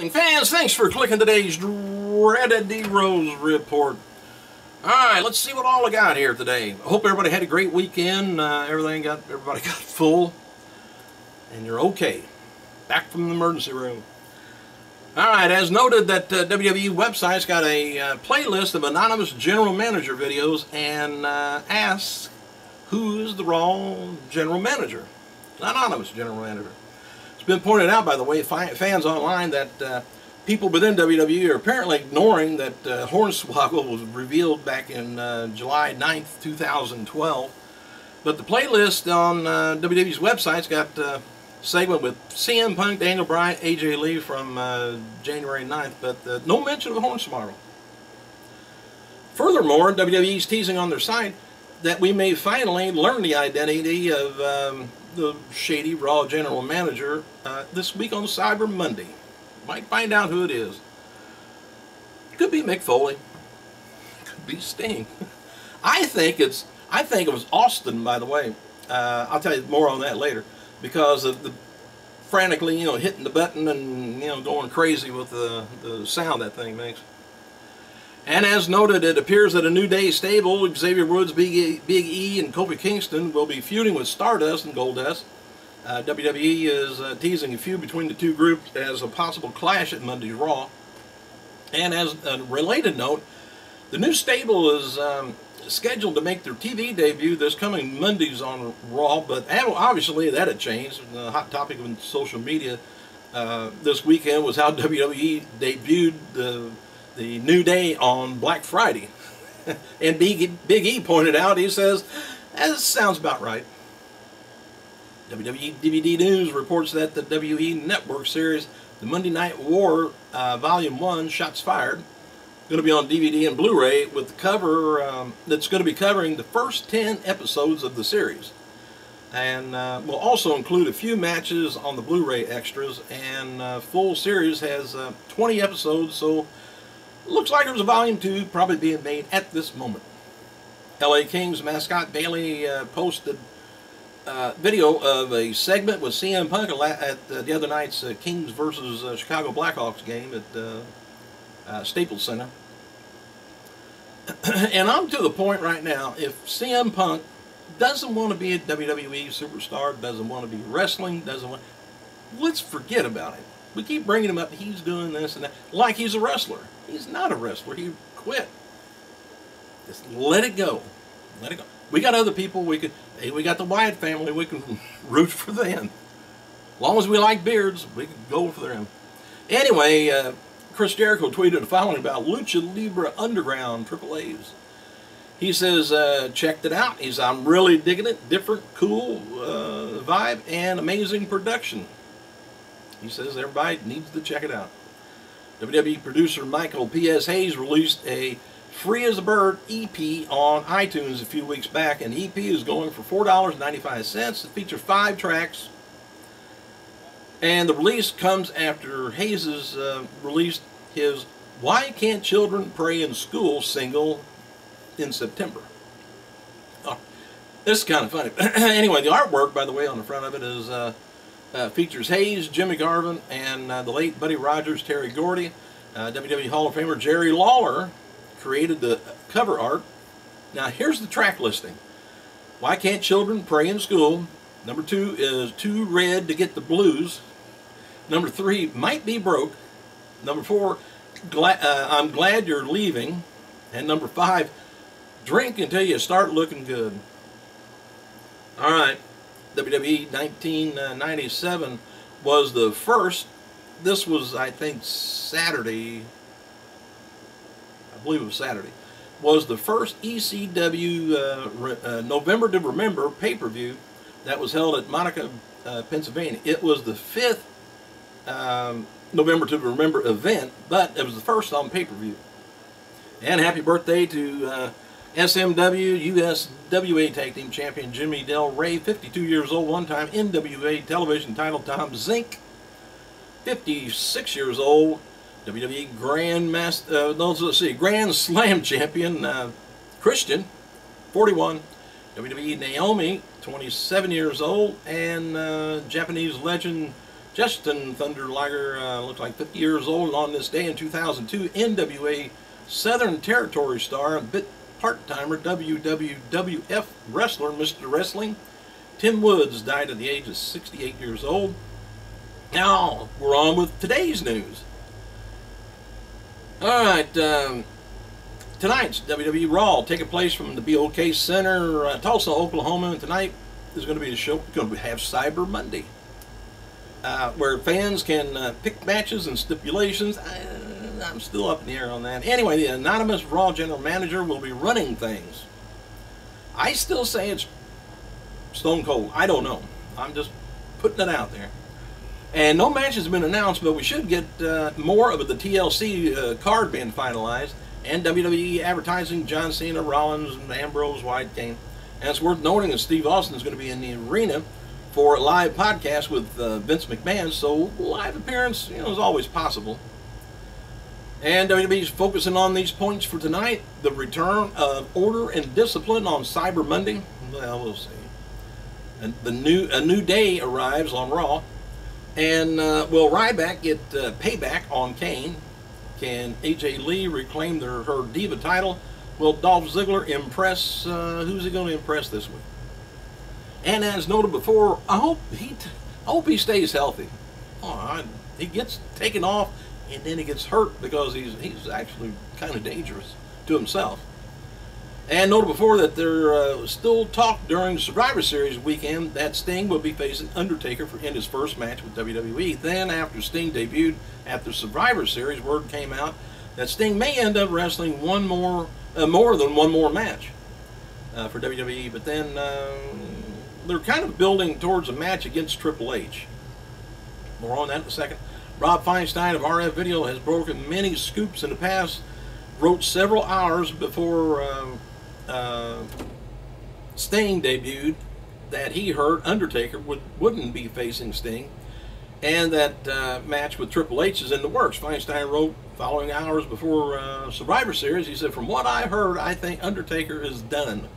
Fans, thanks for clicking today's Dreaded D-Rose report. Alright, let's see what all I got here today. I hope everybody had a great weekend. Everybody got full. And you're okay. Back from the emergency room. Alright, as noted that WWE website's got a playlist of anonymous general manager videos and asks who's the wrong general manager. Anonymous general manager. It's been pointed out, by the way, fans online, that people within WWE are apparently ignoring that Hornswoggle was revealed back in July 9th, 2012. But the playlist on WWE's website's got a segment with CM Punk, Daniel Bryan, AJ Lee from January 9th, but no mention of Hornswoggle. Furthermore, WWE's teasing on their site that we may finally learn the identity of the shady Raw general manager this week on Cyber Monday. Might find out who it is. Could be Mick Foley. Could be Sting. I think it was Austin, by the way. I'll tell you more on that later, because of the frantically, hitting the button and going crazy with the sound that thing makes. And as noted, it appears that a New Day stable, Xavier Woods, Big E, and Kofi Kingston, will be feuding with Stardust and Goldust. WWE is teasing a feud between the two groups as a possible clash at Monday's Raw. And as a related note, the new stable is scheduled to make their TV debut this coming Mondays on Raw, but obviously that had changed. The hot topic on social media this weekend was how WWE debuted the New Day on Black Friday. And Big E pointed out, he says, that sounds about right. WWE DVD News reports that the WE Network series, The Monday Night War Volume 1, Shots Fired, going to be on DVD and Blu-ray with the cover that's going to be covering the first 10 episodes of the series. And will also include a few matches on the Blu-ray extras, and full series has 20 episodes, so looks like there's a Volume 2 probably being made at this moment. LA Kings mascot Bailey posted video of a segment with CM Punk at the other night's Kings versus Chicago Blackhawks game at Staples Center. And I'm to the point right now, if CM Punk doesn't want to be a WWE superstar, doesn't want to be wrestling, let's forget about it. We keep bringing him up, he's doing this and that, like he's a wrestler. He's not a wrestler, he quit. Just let it go. Let it go. We got other people, we got the Wyatt family, we can root for them. As long as we like beards, we can go for them. Anyway, Chris Jericho tweeted the following about Lucha Libre Underground AAAs. He says, checked it out. He says, I'm really digging it. Different, cool vibe, and amazing production. He says everybody needs to check it out. WWE producer Michael P.S. Hayes released a Free as a Bird EP on iTunes a few weeks back, and the EP is going for $4.95. It features 5 tracks, and the release comes after Hayes released his Why Can't Children Pray in School single in September. Oh, this is kind of funny. Anyway, the artwork, by the way, on the front of it is features Hayes, Jimmy Garvin, and the late Buddy Rogers, Terry Gordy. WWE Hall of Famer Jerry Lawler created the cover art. Now here's the track listing. Why Can't Children Pray in School. Number 2 is Too Red to Get the Blues. Number 3, Might Be Broke. Number 4, I'm Glad You're Leaving. And number 5, Drink Until You Start Looking Good. Alright, WWE 1997 was the first. This was, I think, Saturday. I believe it was Saturday, was the first ECW November to Remember pay-per-view that was held at Monica, Pennsylvania. It was the 5th November to Remember event, but it was the first on pay-per-view. And happy birthday to SMW USWA Tag Team Champion Jimmy Del Rey, 52 years old, one-time NWA television title. Tom Zink, 56 years old, WWE Grand Slam Champion Christian, 41. WWE Naomi, 27 years old, and Japanese legend Justin Thunder Liger looks like 50 years old, and on this day in 2002, NWA Southern Territory star and bit part-timer WWF wrestler Mr. Wrestling Tim Woods died at the age of 68 years old. Now, we're on with today's news. Alright, tonight's WWE Raw taking place from the BOK Center, Tulsa, Oklahoma, and tonight is going to be a show. We're going to have Cyber Monday, where fans can pick matches and stipulations. I'm still up in the air on that. Anyway, the anonymous Raw general manager will be running things. I still say it's Stone Cold. I don't know. I'm just putting it out there. And no match has been announced, but we should get more of the TLC card being finalized, and WWE advertising John Cena, Rollins, and Ambrose, Wyatt, Kane. And it's worth noting that Steve Austin is going to be in the arena for a live podcast with Vince McMahon, so live appearance, is always possible. And WWE is focusing on these points for tonight. The return of order and discipline on Cyber Monday. Well, we'll see. And a new day arrives on Raw. And will RYBACK get payback on Kane? Can AJ Lee reclaim her Diva title? Will Dolph Ziggler impress? Who's he going to impress this week? And as noted before, I hope he stays healthy. He gets taken off and then he gets hurt because he's actually kind of dangerous to himself. And noted before that there still talk during Survivor Series weekend that Sting will be facing Undertaker in his first match with WWE. Then after Sting debuted after Survivor Series, word came out that Sting may end up wrestling more than one more match for WWE. But then they're kind of building towards a match against Triple H. More on that in a second. Rob Feinstein of RF Video has broken many scoops in the past. Wrote several hours before Sting debuted that he heard Undertaker wouldn't be facing Sting, and that match with Triple H is in the works. Feinstein wrote following hours before Survivor Series, he said, "From what I heard, I think Undertaker is done,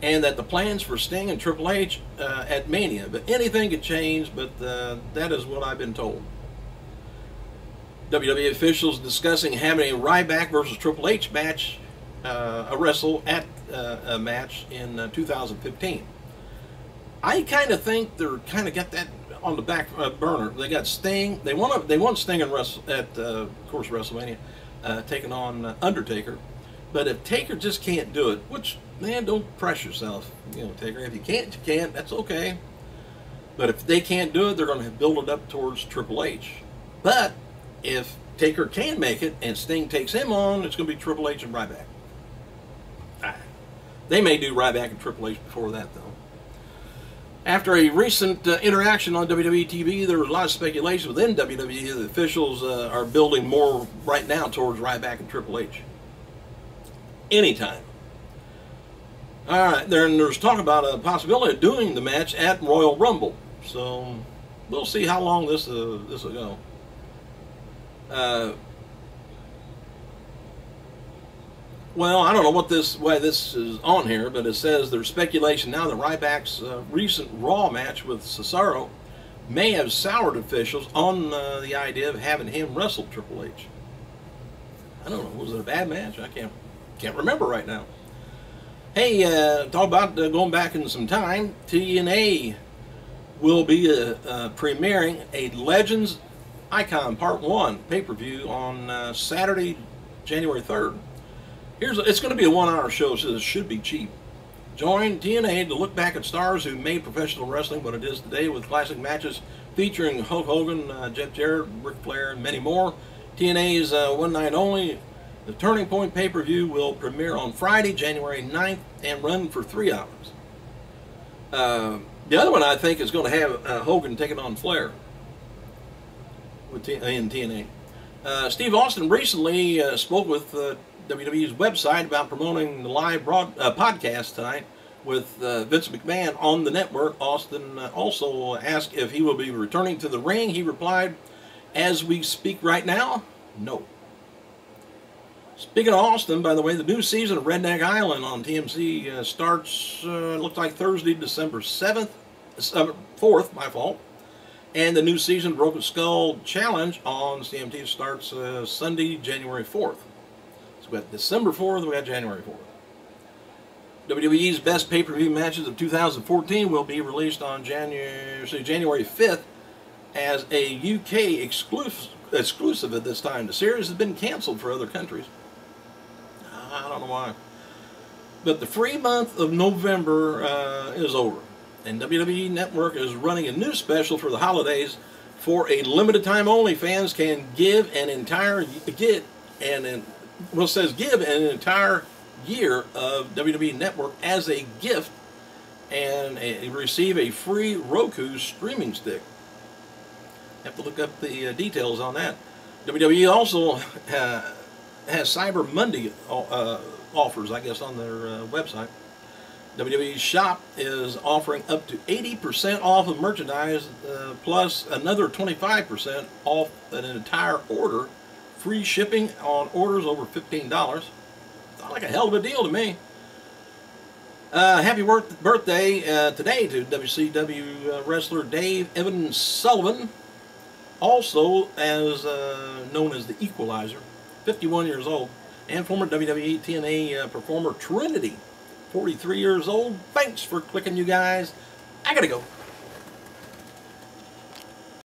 and that the plans for Sting and Triple H at Mania, but anything could change, but that is what I've been told." WWE officials discussing having a RYBACK versus Triple H match, a match in 2015. I kind of think they're kind of got that on the back burner. They got Sting. They want Sting and of course WrestleMania, taking on Undertaker. But if Taker just can't do it, which, man, don't press yourself, Taker. If you can't, you can't. That's okay. But if they can't do it, they're going to build it up towards Triple H. But if Taker can make it and Sting takes him on, it's going to be Triple H and RYBACK. They may do RYBACK and Triple H before that, though. After a recent interaction on WWE TV, there was a lot of speculation within WWE. The officials are building more right now towards RYBACK and Triple H. Anytime. Alright, there's talk about a possibility of doing the match at Royal Rumble. So, we'll see how long this will go. Well, I don't know why this is on here, but it says there's speculation now that RYBACK's recent Raw match with Cesaro may have soured officials on the idea of having him wrestle Triple H. I don't know. Was it a bad match? I can't remember right now. Hey, talk about going back in some time. TNA will be premiering a Legends Icon Part 1 pay-per-view on Saturday, January 3rd. It's going to be a 1-hour show, so it should be cheap. Join TNA to look back at stars who made professional wrestling what it is today with classic matches featuring Hulk Hogan, Jeff Jarrett, Ric Flair, and many more. TNA's one night only. The Turning Point pay-per-view will premiere on Friday, January 9th, and run for 3 hours. The other one I think is going to have Hogan taking on Flair in TNA. Steve Austin recently spoke with WWE's website about promoting the live podcast tonight with Vince McMahon on the network. Austin also asked if he will be returning to the ring. He replied, "As we speak right now, no." Speaking of Austin, by the way, the new season of Redneck Island on TMC starts, looks like Thursday, December 4th, my fault. And the new season Broken Skull Challenge on CMT starts Sunday, January 4th. So we got December 4th, we got January 4th. WWE's best pay-per-view matches of 2014 will be released on January 5th as a UK exclusive at this time. The series has been canceled for other countries. I don't know why. But the free month of November is over. And WWE Network is running a new special for the holidays. For a limited time only, fans can give an entire year of WWE Network as a gift and receive a free Roku streaming stick. Have to look up the details on that. WWE also has Cyber Monday offers, I guess, on their website. WWE Shop is offering up to 80% off of merchandise, plus another 25% off an entire order. Free shipping on orders over $15. Sounds like a hell of a deal to me. Happy birthday today to WCW wrestler Dave Evan Sullivan, also as known as the Equalizer, 51 years old, and former WWE TNA performer Trinity, 43 years old. Thanks for clicking, you guys. I gotta go.